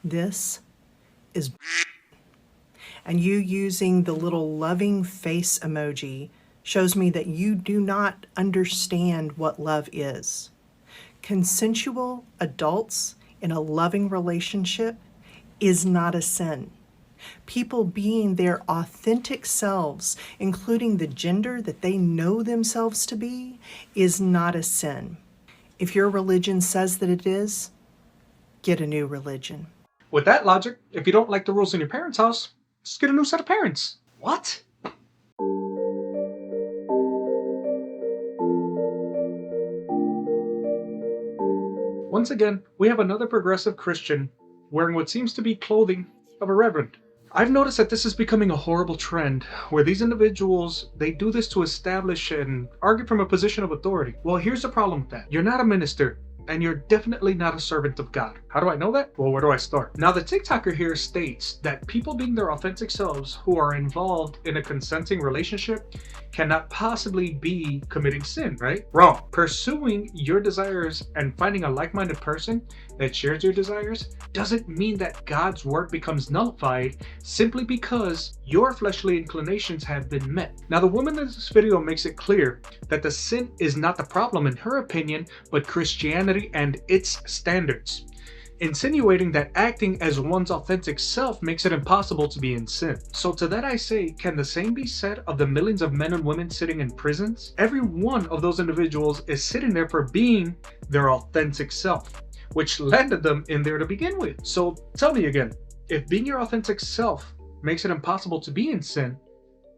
This is and you using the little loving face emoji shows me that you do not understand what love is. Consensual adults in a loving relationship is not a sin. People being their authentic selves, including the gender that they know themselves to be, is not a sin. If your religion says that it is, get a new religion. With that logic, if you don't like the rules in your parents' house, just get a new set of parents. What? Once again, we have another progressive Christian wearing what seems to be clothing of a reverend. I've noticed that this is becoming a horrible trend where these individuals, they do this to establish and argue from a position of authority. Well, here's the problem with that. You're not a minister, and you're definitely not a servant of God. How do I know that? Well, where do I start? Now, the TikToker here states that people being their authentic selves who are involved in a consenting relationship cannot possibly be committing sin, right? Wrong. Pursuing your desires and finding a like-minded person that shares your desires doesn't mean that God's word becomes nullified simply because your fleshly inclinations have been met. Now, the woman in this video makes it clear that the sin is not the problem in her opinion, but Christianity and its standards, insinuating that acting as one's authentic self makes it impossible to be in sin. So to that I say, can the same be said of the millions of men and women sitting in prisons? Every one of those individuals is sitting there for being their authentic self, which landed them in there to begin with. So tell me again, if being your authentic self makes it impossible to be in sin,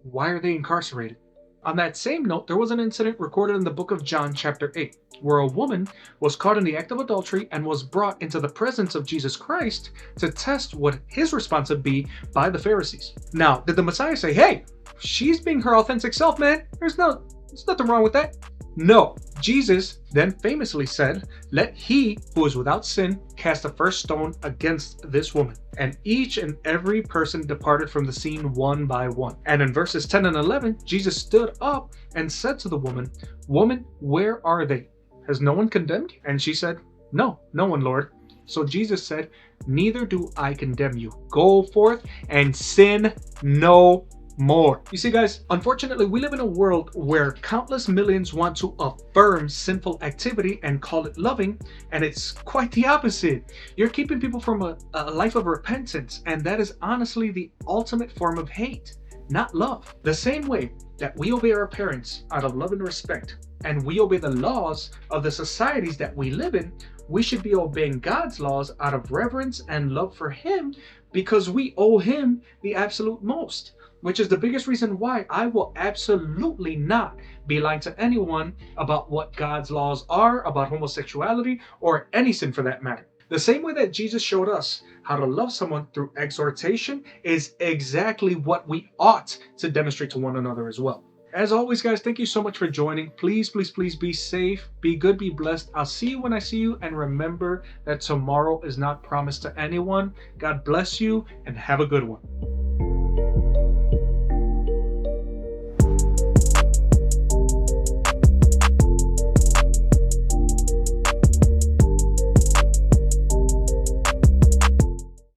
why are they incarcerated? On that same note, there was an incident recorded in the book of John chapter 8, where a woman was caught in the act of adultery and was brought into the presence of Jesus Christ to test what his response would be by the Pharisees. Now, did the Messiah say, hey, she's being her authentic self, man? There's nothing wrong with that. No, Jesus then famously said, let he who is without sin cast the first stone against this woman. And each and every person departed from the scene one by one. And in verses 10 and 11, Jesus stood up and said to the woman, woman, where are they? Has no one condemned you? And she said, no one, Lord. So Jesus said, neither do I condemn you. Go forth and sin no more. You see, guys, unfortunately, we live in a world where countless millions want to affirm sinful activity and call it loving, and it's quite the opposite. You're keeping people from a life of repentance, and that is honestly the ultimate form of hate, not love. The same way that we obey our parents out of love and respect, and we obey the laws of the societies that we live in, we should be obeying God's laws out of reverence and love for Him, because we owe Him the absolute most. Which is the biggest reason why I will absolutely not be lying to anyone about what God's laws are, about homosexuality, or any sin for that matter. The same way that Jesus showed us how to love someone through exhortation is exactly what we ought to demonstrate to one another as well. As always, guys, thank you so much for joining. Please, please, please be safe, be good, be blessed. I'll see you when I see you, and remember that tomorrow is not promised to anyone. God bless you, and have a good one.